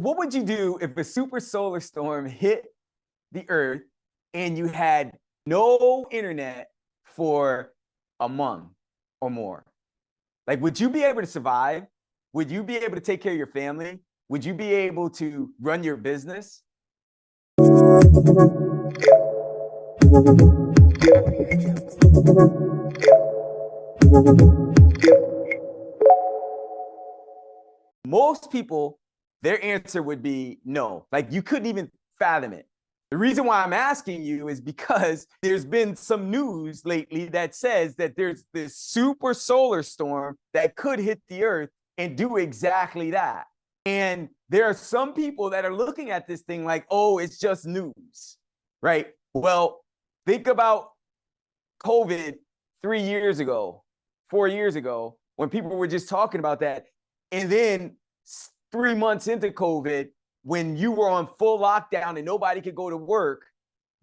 what would you do if a super solar storm hit the Earth and you had no internet for a month or more? Like, would you be able to survive? Would you be able to take care of your family? Would you be able to run your business? Most people, their answer would be no. Like, you couldn't even fathom it. The reason why I'm asking you is because there's been some news lately that says that there's this super solar storm that could hit the Earth and do exactly that. And there are some people that are looking at this thing like, oh, it's just news, right? Well, think about COVID 3 years ago, 4 years ago, when people were just talking about that. And then 3 months into COVID, when you were on full lockdown and nobody could go to work,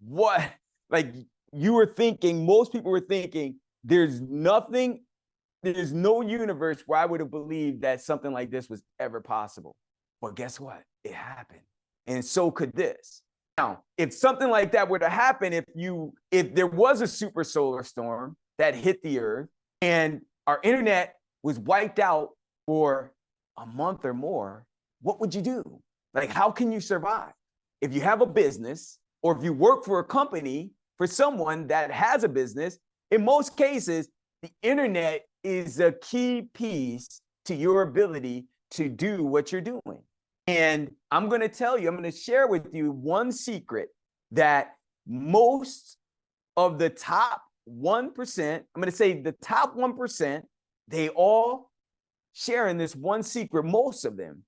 what, like, you were thinking, most people were thinking, there's no universe where I would have believed that something like this was ever possible. But guess what? It happened. And so could this. Now, if something like that were to happen, if there was a super solar storm that hit the Earth and our internet was wiped out for a month or more, what would you do? Like, how can you survive? If you have a business or if you work for a company, for someone that has a business, in most cases, the internet is a key piece to your ability to do what you're doing. And I'm going to share with you one secret that most of the top 1%, I'm going to say the top 1%, they all share in this one secret, most of them,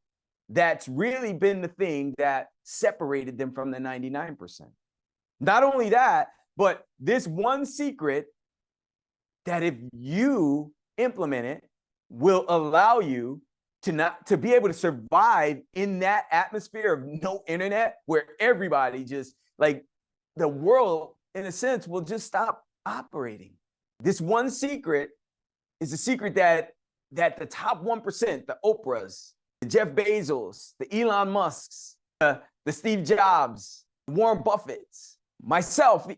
that's really been the thing that separated them from the 99%. Not only that, but this one secret that if you implement it will allow you to be able to survive in that atmosphere of no internet, where everybody just, like, the world in a sense will just stop operating. This one secret is a secret that the top 1%, the Oprahs, the Jeff Bezos, the Elon Musks, the Steve Jobs, Warren Buffetts, myself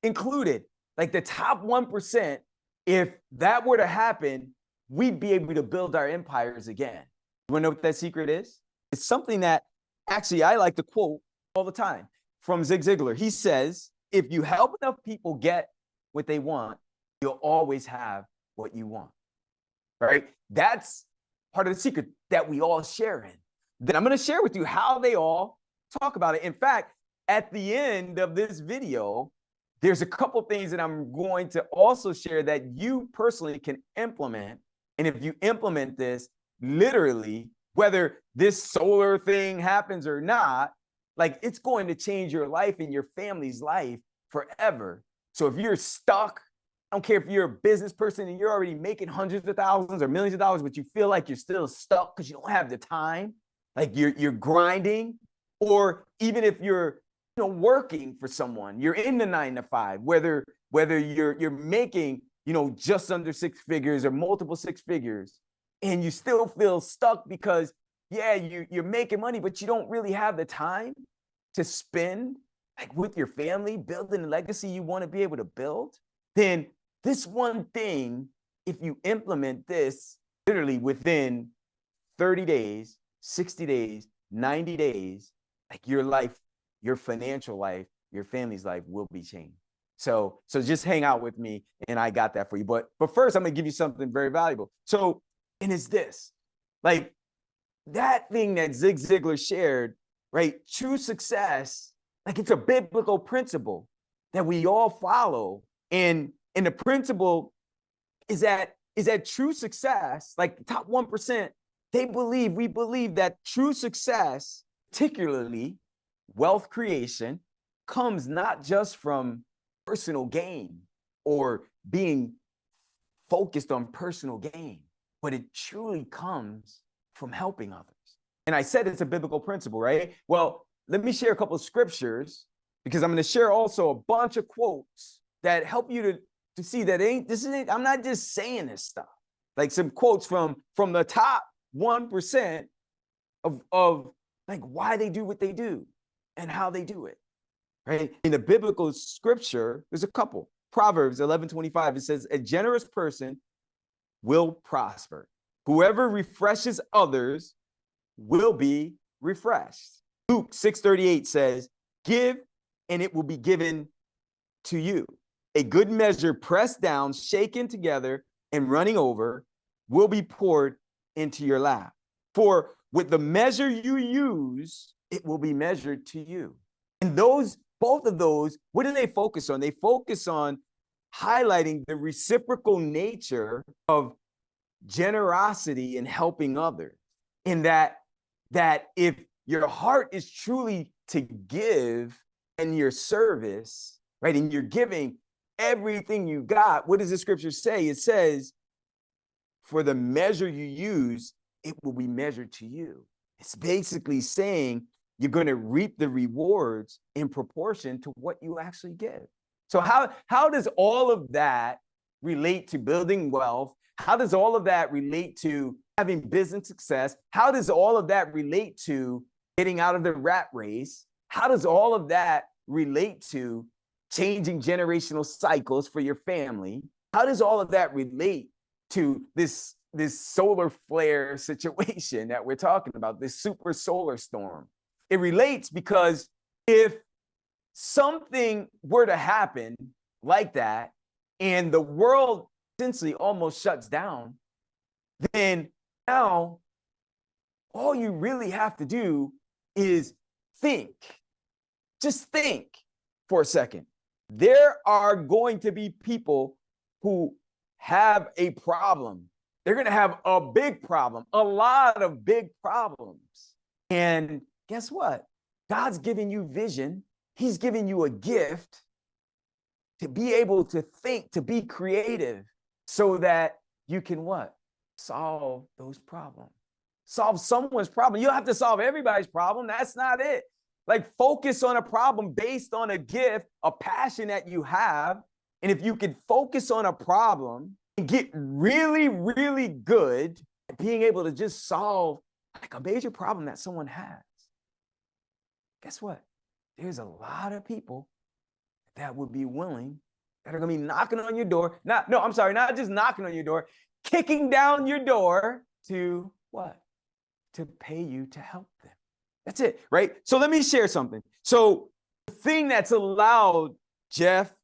included, like the top 1%, if that were to happen, we'd be able to build our empires again. You wanna know what that secret is? It's something that actually I like to quote all the time from Zig Ziglar. He says, if you help enough people get what they want, you'll always have what you want, right? That's part of the secret that we all share in. Then I'm going to share with you how they all talk about it. In fact, at the end of this video, there's a couple things that I'm going to also share that you personally can implement. And if you implement this, literally, whether this solar thing happens or not, like, it's going to change your life and your family's life forever. So if you're stuck, I don't care if you're a business person and you're already making hundreds of thousands or millions of dollars, but you feel like you're still stuck because you don't have the time, like you're grinding, or even if you're working for someone, you're in the 9 to 5, whether you're making just under 6 figures or multiple 6 figures, and you still feel stuck because you're making money, but you don't really have the time to spend, like, with your family, building the legacy you want to be able to build, then this one thing, if you implement this literally within 30 days, 60 days, 90 days, like, your life, your financial life, your family's life will be changed. So just hang out with me and I got that for you. But first, I'm going to give you something very valuable. So, and it's this, like, that thing that Zig Ziglar shared, right? True success, like, it's a biblical principle that we all follow. And the principle is that true success, like the top 1%, we believe that true success, particularly wealth creation, comes not just from personal gain or being focused on personal gain, but it truly comes from helping others. And I said it's a biblical principle, right? Well, let me share a couple of scriptures, because I'm going to share also a bunch of quotes that help you to see that I'm not just saying this stuff. Like, some quotes from the top 1% of like why they do what they do and how they do it, right? In the biblical scripture, there's a couple. Proverbs 11:25, it says, a generous person will prosper. Whoever refreshes others will be refreshed. Luke 6:38 says, give and it will be given to you. A good measure pressed down, shaken together, and running over will be poured into your lap. For with the measure you use, it will be measured to you. And both of those, what do they focus on? They focus on highlighting the reciprocal nature of generosity and helping others. In that if your heart is truly to give and your service, right, and you're giving everything you got, what does the scripture say? It says, for the measure you use, it will be measured to you. It's basically saying you're going to reap the rewards in proportion to what you actually give. So how does all of that relate to building wealth? How does all of that relate to having business success? How does all of that relate to getting out of the rat race? How does all of that relate to changing generational cycles for your family? How does all of that relate to this solar flare situation that we're talking about, this super solar storm? It relates because if something were to happen like that and the world essentially almost shuts down, then now all you really have to do is think. Just think for a second. There are going to be people who have a problem. They're going to have a big problem, a lot of big problems. And guess what? God's giving you vision. He's giving you a gift to be able to think, to be creative, so that you can what? Solve those problems. Solve someone's problem. You don't have to solve everybody's problem. That's not it. Like, focus on a problem based on a gift, a passion that you have. And if you could focus on a problem and get really, really good at being able to just solve like a major problem that someone has, guess what? There's a lot of people that would be willing, that are going to be knocking on your door. Not just knocking on your door, kicking down your door to what? To pay you to help them. That's it, right? So let me share something. So the thing that's allowed Jeff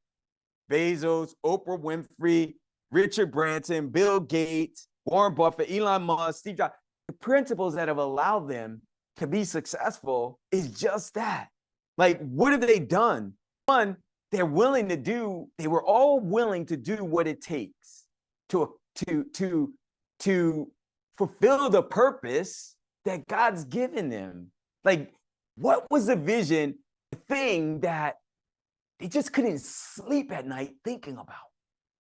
Bezos, Oprah Winfrey, Richard Branson, Bill Gates, Warren Buffett, Elon Musk, Steve Jobs, the principles that have allowed them to be successful is just that. Like, what have they done? One, they were all willing to do what it takes to fulfill the purpose that God's given them. Like, what was the vision, the thing that they just couldn't sleep at night thinking about?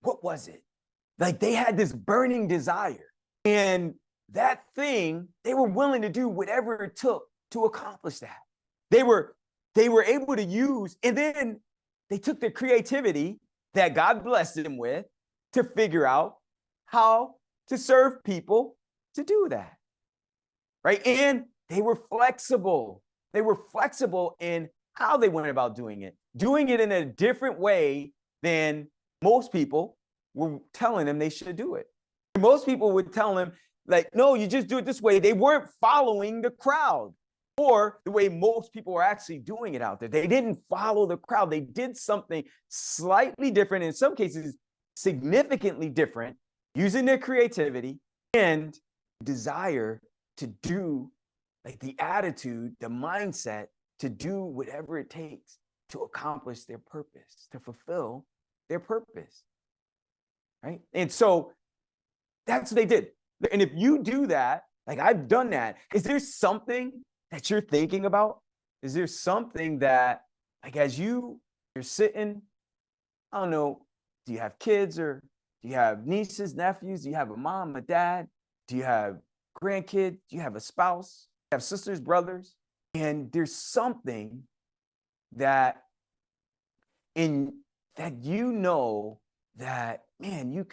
What was it? Like, they had this burning desire, and that thing, they were willing to do whatever it took to accomplish that. They were able to use, and then they took the creativity that God blessed them with to figure out how to serve people to do that, right? And they were flexible. They were flexible in how they went about doing it in a different way than most people were telling them they should do it. Most people would tell them, like, no, you just do it this way. They weren't following the crowd or the way most people are actually doing it out there. They didn't follow the crowd. They did something slightly different, in some cases, significantly different, using their creativity and desire to do, like, the attitude, the mindset to do whatever it takes to accomplish their purpose, to fulfill their purpose, right? And so that's what they did. And if you do that, like I've done that, is there something that you're thinking about? Is there something that, like, as you're sitting, I don't know, do you have kids, or do you have nieces, nephews? Do you have a mom, a dad? Do you have grandkids? Do you have a spouse? Do you have sisters, brothers? And there's something that that, man, you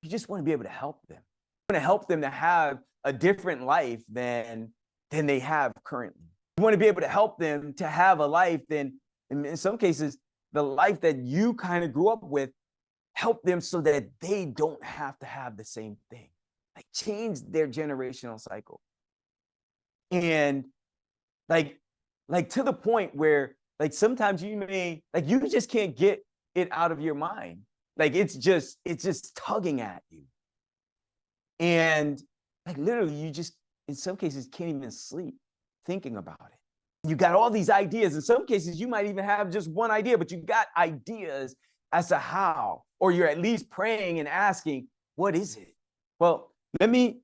just want to be able to help them. You want to help them to have a different life than they have currently. You want to be able to help them to have a life, then in some cases, the life that you kind of grew up with, help them so that they don't have to have the same thing. Like change their generational cycle. And like, to the point where like sometimes you may, like you just can't get it out of your mind. Like it's just tugging at you. And like literally you just, in some cases, can't even sleep thinking about it. You got all these ideas. In some cases, you might even have just one idea, but you got ideas as to how, or you're at least praying and asking, what is it? Well, let me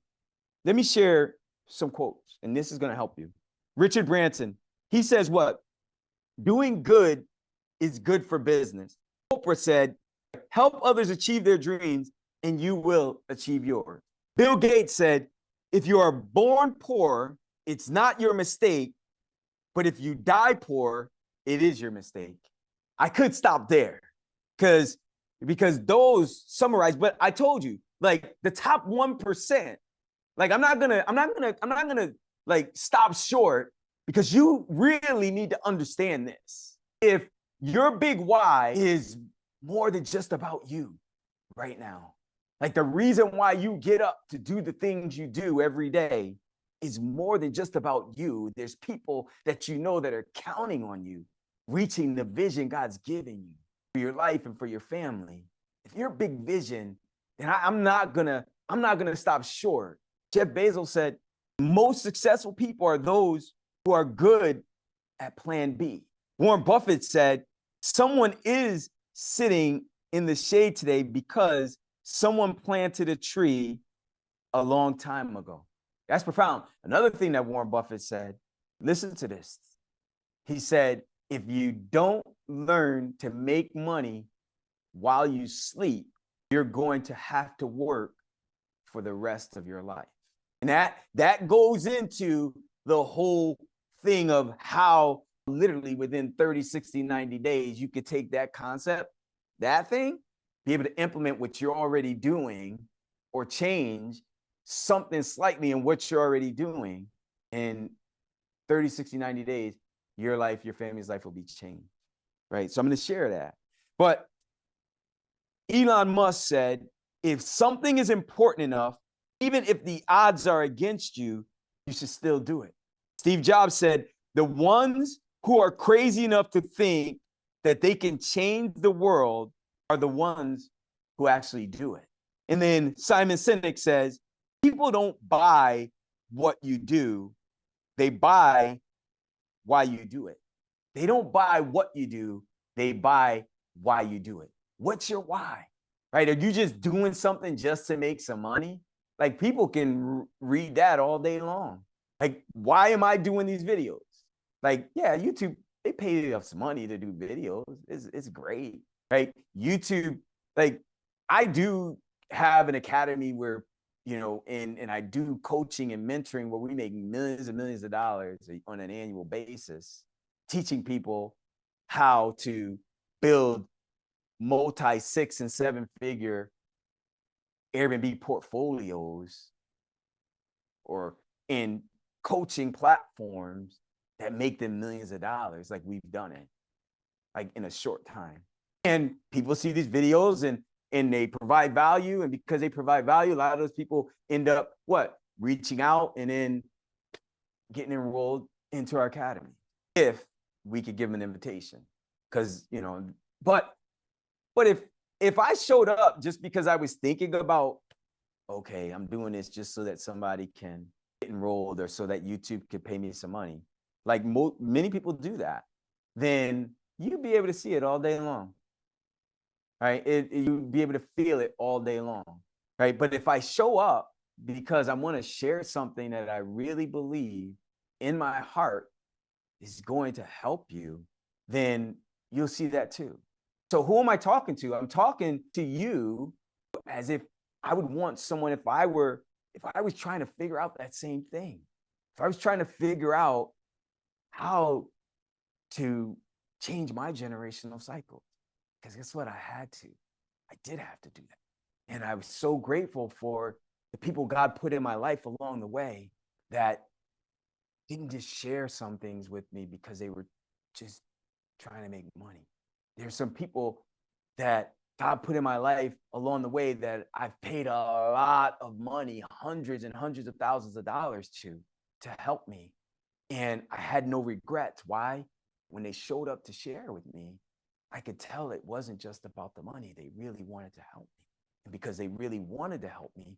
share some quotes, and this is going to help you. Richard Branson, he says what? Doing good is good for business. Oprah said, help others achieve their dreams and you will achieve yours. Bill Gates said, if you are born poor, it's not your mistake, but if you die poor, it is your mistake. I could stop there because those summarize, but I told you, like the top 1%, like I'm not gonna like stop short, because you really need to understand this. If your big why is more than just about you right now, like the reason why you get up to do the things you do every day is more than just about you. There's people that you know that are counting on you, reaching the vision God's given you for your life and for your family. If your big vision, then I'm not gonna stop short. Jeff Bezos said, most successful people are those who are good at plan B. Warren Buffett said, someone is sitting in the shade today because someone planted a tree a long time ago. That's profound. Another thing that Warren Buffett said, listen to this. He said, if you don't learn to make money while you sleep, you're going to have to work for the rest of your life. And that goes into the whole thing of how literally within 30, 60, 90 days, you could take that concept, that thing, be able to implement what you're already doing or change something slightly in what you're already doing. In 30, 60, 90 days, your life, your family's life will be changed, right? So I'm going to share that. But Elon Musk said, if something is important enough, even if the odds are against you, you should still do it. Steve Jobs said, the ones who are crazy enough to think that they can change the world are the ones who actually do it. And then Simon Sinek says, people don't buy what you do, they buy why you do it. They don't buy what you do, they buy why you do it. What's your why? Right? Are you just doing something just to make some money? Like people can read that all day long. Like, why am I doing these videos? Like, yeah, YouTube, they pay us money to do videos. It's great, right? YouTube, like I do have an academy where, you know, and I do coaching and mentoring where we make millions and millions of dollars on an annual basis, teaching people how to build multi 6 and 7 figure Airbnb portfolios or in coaching platforms that make them millions of dollars, like we've done it, like in a short time. And people see these videos and they provide value. And because they provide value, a lot of those people end up reaching out and then getting enrolled into our academy if we could give them an invitation. Because, you know, but if I showed up just because I was thinking about, okay, I'm doing this just so that somebody can get enrolled or so that YouTube could pay me some money, like many people do that, then you'd be able to see it all day long, right? You'd be able to feel it all day long, right? But if I show up because I want to share something that I really believe in my heart is going to help you, then you'll see that too. So who am I talking to? I'm talking to you as if I would want someone, if I was trying to figure out that same thing, if I was trying to figure out how to change my generational cycle, because guess what? I did have to do that. And I was so grateful for the people God put in my life along the way that didn't just share some things with me because they were just trying to make money. There's some people that God put in my life along the way that I've paid a lot of money, hundreds and hundreds of thousands of dollars to help me. And I had no regrets. Why? When they showed up to share with me, I could tell it wasn't just about the money. They really wanted to help me. And because they really wanted to help me,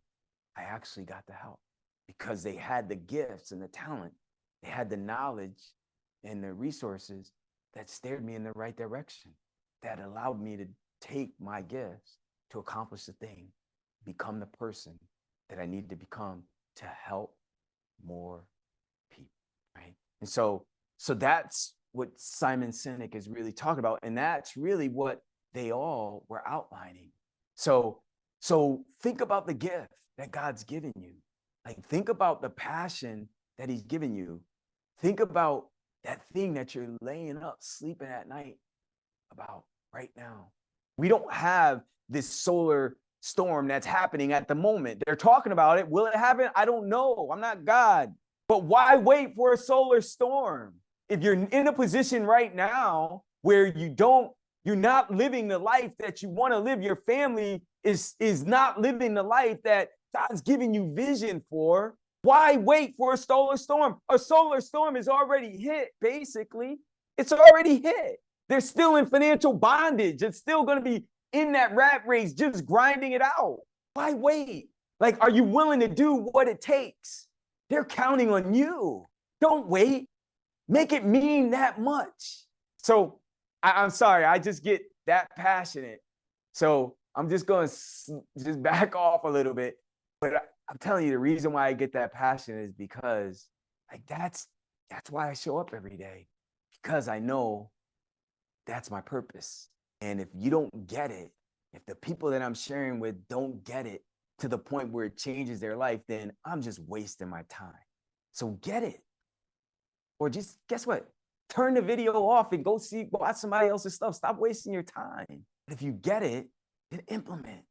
I actually got the help because they had the gifts and the talent. They had the knowledge and the resources that steered me in the right direction, that allowed me to take my gifts to accomplish the thing, become the person that I needed to become to help more people, right? And so that's what Simon Sinek is really talking about. And that's really what they all were outlining. So think about the gift that God's given you. Like, think about the passion that he's given you. Think about that thing that you're laying up, sleeping at night about right now. We don't have this solar storm that's happening at the moment. They're talking about it. Will it happen? I don't know. I'm not God. But why wait for a solar storm? If you're in a position right now where you're not living the life that you want to live, your family is not living the life that God's giving you vision for, why wait for a solar storm? A solar storm is already hit, basically. It's already hit. They're still in financial bondage. It's still going to be in that rat race, just grinding it out. Why wait? Like, are you willing to do what it takes? They're counting on you. Don't wait. Make it mean that much. So I'm sorry, I just get that passionate. So I'm just going to just back off a little bit. But I'm telling you, the reason why I get that passion is because like that's why I show up every day, because I know that's my purpose. And if you don't get it, if the people that I'm sharing with don't get it to the point where it changes their life, then I'm just wasting my time. So get it. Or just, guess what? Turn the video off and go watch somebody else's stuff. Stop wasting your time. If you get it, then implement.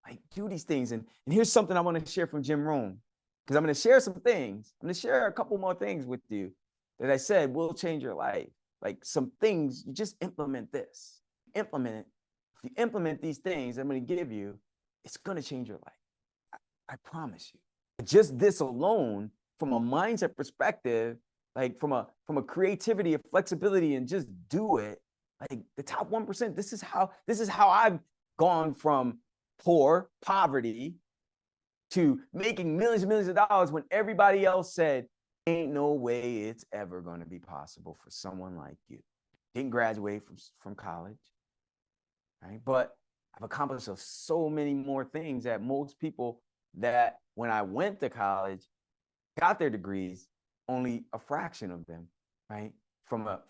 Like, do these things. And here's something I want to share from Jim Rohn, because I'm going to share some things. I'm going to share a couple more things with you that I said will change your life. Like some things, you just implement this. Implement it. If you implement these things I'm going to give you, it's going to change your life. I promise you. Just this alone, from a mindset perspective, like from a creativity, a flexibility, and just do it. Like the top 1%, this is how I've gone from poverty to making millions and millions of dollars when everybody else said, ain't no way it's ever going to be possible for someone like you. Didn't graduate from college, right? But I've accomplished so many more things that most people that when I went to college got their degrees, only a fraction of them, right? From a,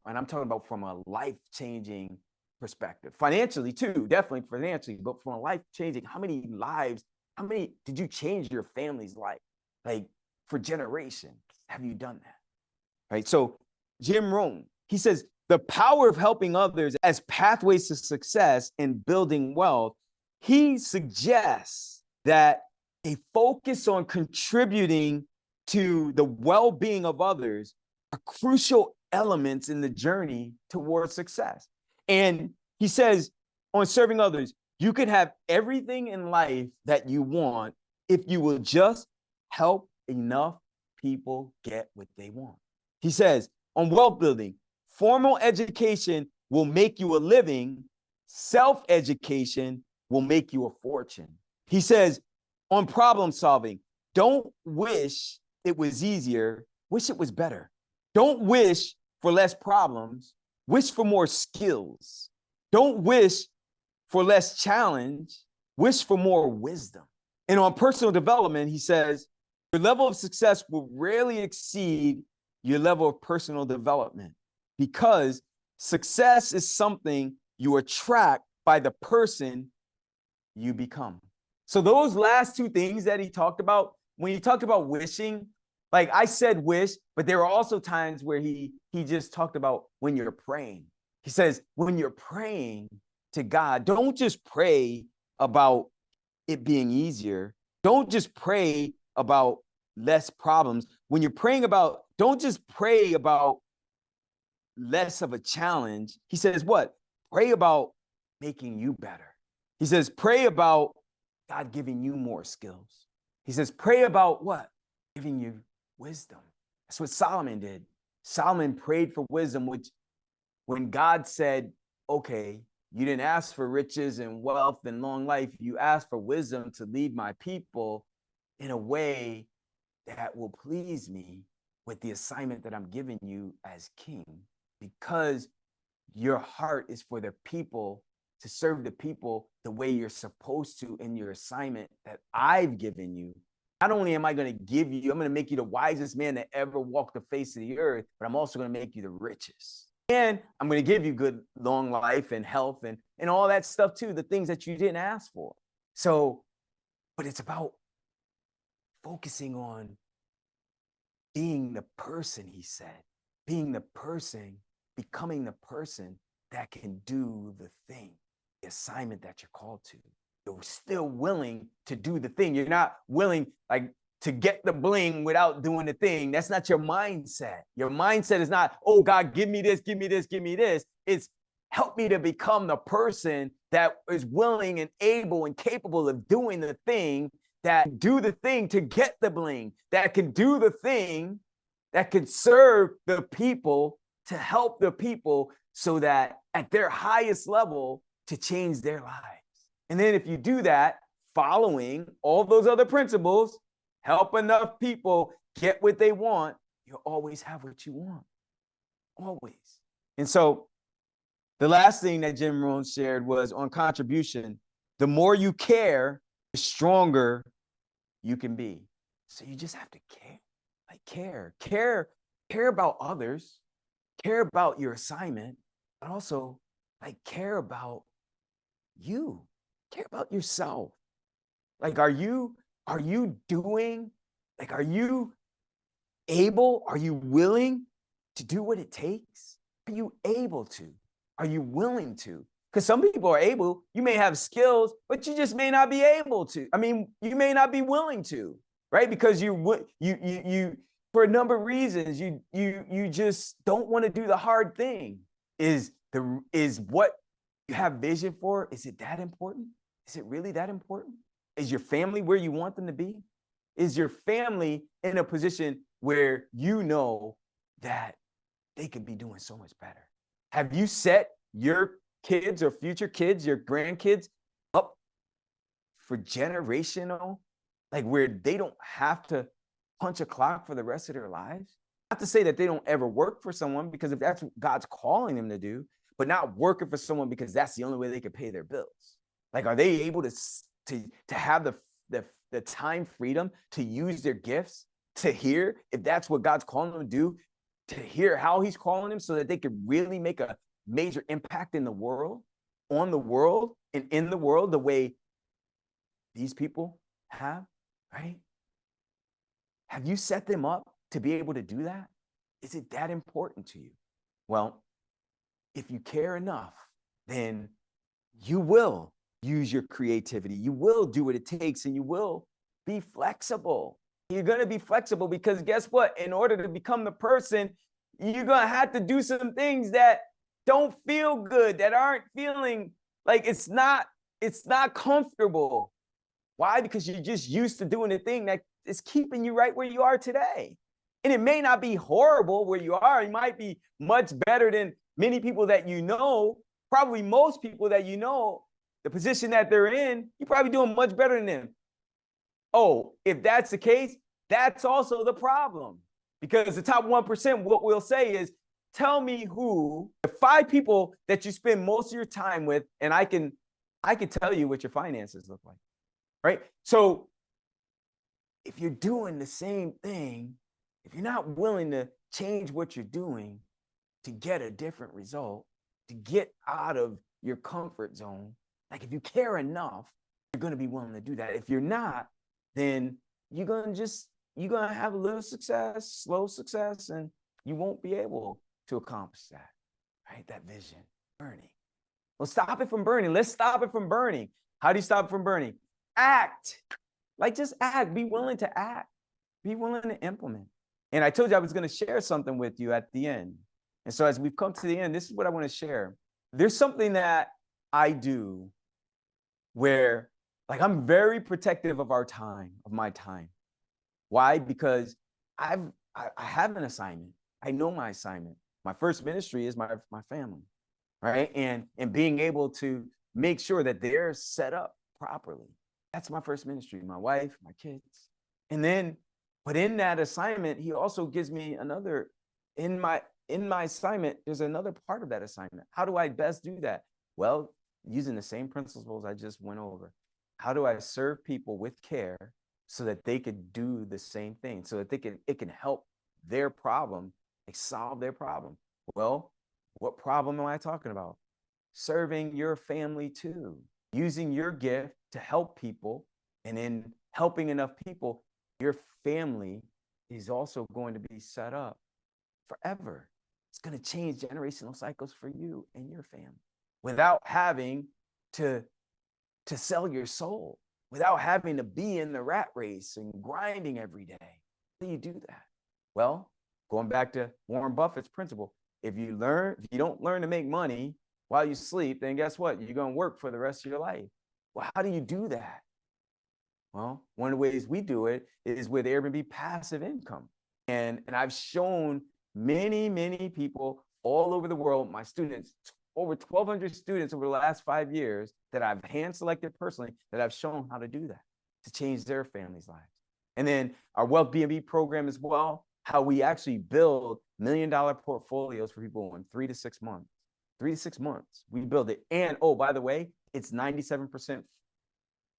and I'm talking about from a life-changing perspective, financially too, definitely financially, but from a life-changing, how many did you change your family's life? Like for generations, have you done that? Right? So Jim Rohn, he says, the power of helping others as pathways to success and building wealth, he suggests that a focus on contributing to the well-being of others are crucial elements in the journey towards success. And he says, on serving others, you can have everything in life that you want if you will just help enough people get what they want. He says, on wealth building, formal education will make you a living, self-education will make you a fortune. He says, on problem solving, don't wish it was easier, wish it was better. Don't wish for less problems, wish for more skills. Don't wish for less challenge, wish for more wisdom. And on personal development, he says, your level of success will rarely exceed your level of personal development, because success is something you attract by the person you become. So those last two things that he talked about, when he talked about wishing, like I said wish, but there are also times where he just talked about when you're praying. He says, when you're praying to God, don't just pray about it being easier. Don't just pray about less problems. When you're praying about don't just pray about less of a challenge. He says, what? Pray about making you better. He says, pray about God giving you more skills. He says, pray about what? Giving you wisdom. That's what Solomon did. Solomon prayed for wisdom, which when God said, okay, you didn't ask for riches and wealth and long life, you asked for wisdom to lead my people in a way that will please me with the assignment that I'm giving you as king, because your heart is for the people, to serve the people the way you're supposed to in your assignment that I've given you. Not only am I going to give you, I'm going to make you the wisest man that ever walked the face of the earth, but I'm also going to make you the richest. And I'm going to give you good long life and health and all that stuff too, the things that you didn't ask for. So, but it's about focusing on being the person, he said, being the person, becoming the person that can do the thing, the assignment that you're called to. You're still willing to do the thing. You're not willing like to get the bling without doing the thing. That's not your mindset. Your mindset is not, oh God, give me this, give me this, give me this. It's help me to become the person that is willing and able and capable of doing the thing, that do the thing to get the bling, that can do the thing, that can serve the people, to help the people so that at their highest level to change their lives. And then if you do that, following all those other principles, help enough people get what they want, you'll always have what you want. Always. And so the last thing that Jim Rohn shared was on contribution. The more you care, the stronger you can be. So you just have to care. Like care about others, care about your assignment, but also like care about you, care about yourself. Like, are you doing, like, are you able, are you willing to do what it takes? Are you able to? Are you willing to? Because some people are able, you may have skills, but you just may not be able to. I mean, you may not be willing to, right? Because you for a number of reasons, you just don't want to do the hard thing. Is what you have vision for, is it that important? Is it really that important? Is your family where you want them to be? Is your family in a position where you know that they could be doing so much better? Have you set your kids or future kids, your grandkids up for generational, like where they don't have to punch a clock for the rest of their lives? Not to say that they don't ever work for someone, because if that's what God's calling them to do, but not working for someone because that's the only way they can pay their bills. Like, are they able to have the time freedom to use their gifts, to hear if that's what God's calling them to do, to hear how he's calling them so that they could really make a major impact in the world, on the world, and in the world the way these people have, right? Have you set them up to be able to do that? Is it that important to you? Well, if you care enough, then you will use your creativity. You will do what it takes, and you will be flexible. You're going to be flexible because guess what? In order to become the person, you're going to have to do some things that don't feel good, that aren't feeling like it's not comfortable. Why? Because you're just used to doing the thing that is keeping you right where you are today. And it may not be horrible where you are. It might be much better than many people that you know, probably most people that you know, the position that they're in, you're probably doing much better than them. Oh, if that's the case, that's also the problem. Because the top 1%, what we'll say is, tell me who the 5 people that you spend most of your time with, and I can tell you what your finances look like, right? So if you're doing the same thing, if you're not willing to change what you're doing to get a different result, to get out of your comfort zone, like if you care enough, you're going to be willing to do that. If you're not, then you're going to have a little success, slow success, and you won't be able to accomplish that, right? That vision, burning. Well, stop it from burning. Let's stop it from burning. How do you stop it from burning? Act. Like, just act. Be willing to act. Be willing to implement. And I told you I was going to share something with you at the end. And so as we've come to the end, this is what I want to share. There's something that I do where, like, I'm very protective of our time, of my time. Why? Because I have an assignment. I know my assignment. My first ministry is my family, right? And being able to make sure that they're set up properly. That's my first ministry, my wife, my kids. And then, but in that assignment, he also gives me another, in my assignment, there's another part of that assignment. How do I best do that? Well, using the same principles I just went over. How do I serve people with care so that they could do the same thing, so that it can help their problem, like solve their problem? Well, what problem am I talking about? Serving your family too, using your gift to help people, and in helping enough people, your family is also going to be set up forever. It's going to change generational cycles for you and your family without having to sell your soul, without having to be in the rat race and grinding every day. How do you do that? Well, going back to Warren Buffett's principle, if you don't learn to make money while you sleep, then guess what? You're going to work for the rest of your life. Well, how do you do that? Well, one of the ways we do it is with Airbnb passive income. And I've shown many people all over the world, my students, over 1,200 students over the last 5 years that I've hand selected personally, that I've shown how to do that, to change their families' lives. And then our Wealth B&B program as well, how we actually build $1 million portfolios for people in 3 to 6 months. 3 to 6 months, we build it. And oh, by the way, it's 97%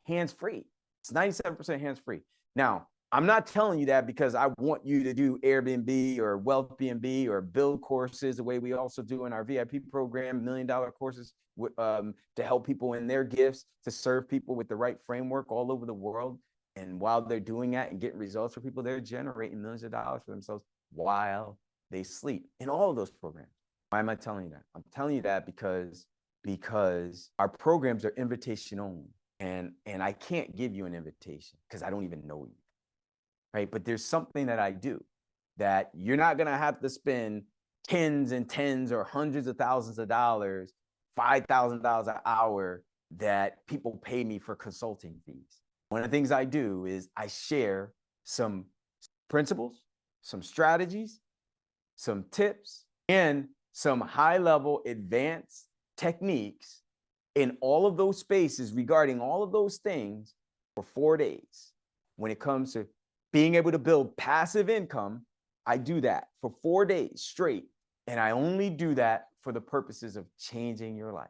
hands-free. It's 97% hands-free. Now, I'm not telling you that because I want you to do Airbnb or Wealth B&B or build courses the way we also do in our VIP program, $1 million courses to help people in their gifts, to serve people with the right framework all over the world. And while they're doing that and getting results for people, they're generating millions of dollars for themselves while they sleep in all of those programs. Why am I telling you that? I'm telling you that because our programs are invitation only. And I can't give you an invitation because I don't even know you. Right? But there's something that I do that you're not going to have to spend tens and tens or hundreds of thousands of dollars, $5,000 an hour that people pay me for consulting fees. One of the things I do is I share some principles, some strategies, some tips, and some high-level advanced techniques in all of those spaces regarding all of those things for 4 days. When it comes to being able to build passive income, I do that for 4 days straight. And I only do that for the purposes of changing your life.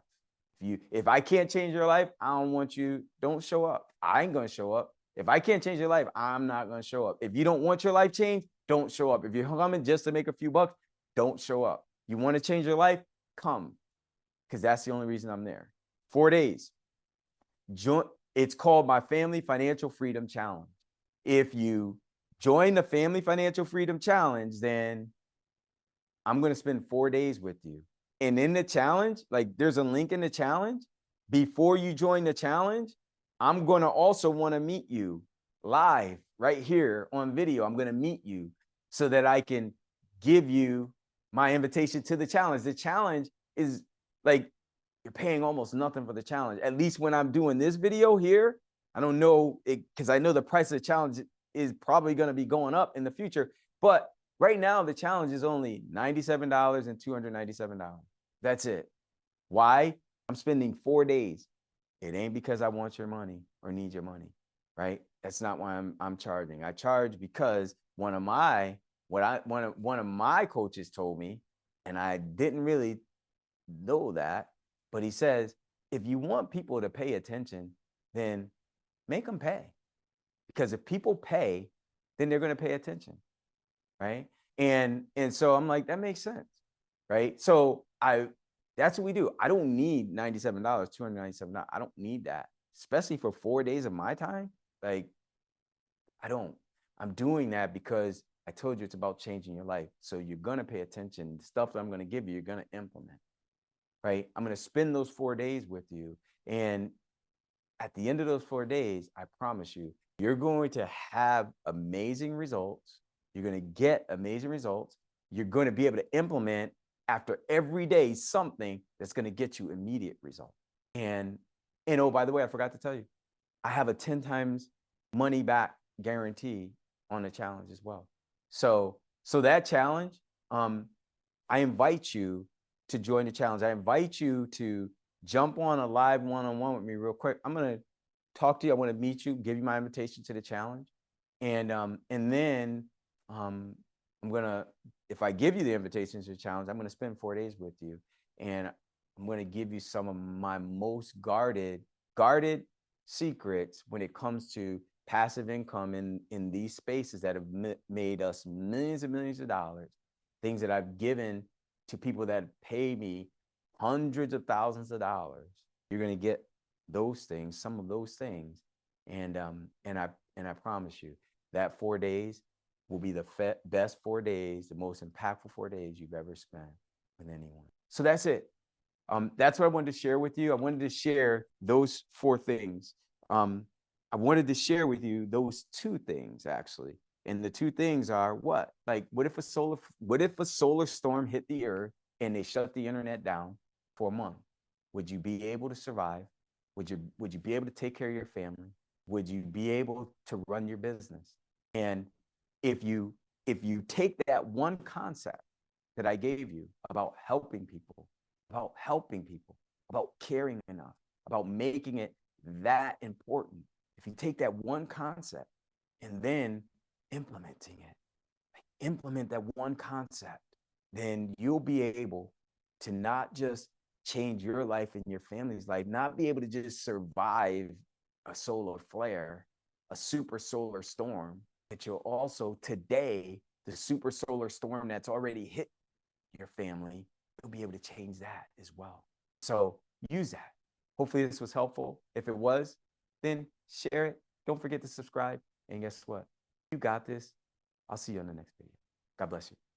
If I can't change your life, I don't want you, don't show up. I ain't going to show up. If I can't change your life, I'm not going to show up. If you don't want your life changed, don't show up. If you're coming just to make a few bucks, don't show up. You want to change your life? Come, because that's the only reason I'm there. 4 days. It's called my Family Financial Freedom Challenge. If you join the Family Financial Freedom Challenge, then I'm going to spend 4 days with you. And in the challenge, like there's a link in the challenge. Before you join the challenge, I'm going to also want to meet you live right here on video. I'm going to meet you so that I can give you my invitation to the challenge. The challenge is like, you're paying almost nothing for the challenge. At least when I'm doing this video here, I don't know it because I know the price of the challenge is probably going to be going up in the future. But right now, the challenge is only $97 and $297. That's it. Why? I'm spending 4 days. It ain't because I want your money or need your money, right? That's not why I'm charging. I charge because one of my coaches told me, and I didn't really know that, but he says, if you want people to pay attention, then make them pay. Because if people pay, then they're going to pay attention, right? And so I'm like, that makes sense, right? So that's what we do. I don't need $97, $297. I don't need that, especially for 4 days of my time. Like, I don't. I'm doing that because I told you it's about changing your life. So you're going to pay attention. The stuff that I'm going to give you, you're going to implement. Right? I'm going to spend those 4 days with you. And at the end of those 4 days, I promise you, you're going to have amazing results. You're going to get amazing results. You're going to be able to implement after every day something that's going to get you immediate results. And oh, by the way, I forgot to tell you, I have a 10 times money back guarantee on the challenge as well. So that challenge, I invite you to join the challenge. I invite you to jump on a live one-on-one with me real quick. I'm going to talk to you. I want to meet you, give you my invitation to the challenge. And then I'm going to, if I give you the invitation to the challenge, I'm going to spend 4 days with you. And I'm going to give you some of my most guarded secrets when it comes to passive income in these spaces that have made us millions and millions of dollars, things that I've given to people that pay me hundreds of thousands of dollars. You're going to get those things, some of those things. And I promise you that 4 days will be the best 4 days, the most impactful 4 days you've ever spent with anyone. So that's it. That's what I wanted to share with you. I wanted to share those 4 things. I wanted to share with you those 2 things, actually. And the 2 things are what? Like, what if a solar storm hit the earth and they shut the internet down for a month? Would you be able to survive? Would you be able to take care of your family? Would you be able to run your business? And if you take that one concept that I gave you about helping people, about caring enough, about making it that important, if you take that one concept and then implementing it, implement that one concept, then you'll be able to not just change your life and your family's life, not be able to just survive a solar flare, a super solar storm, but you'll also today, the super solar storm that's already hit your family, you'll be able to change that as well. So use that. Hopefully this was helpful. If it was, then share it. Don't forget to subscribe. And guess what? You got this. I'll see you on the next video. God bless you.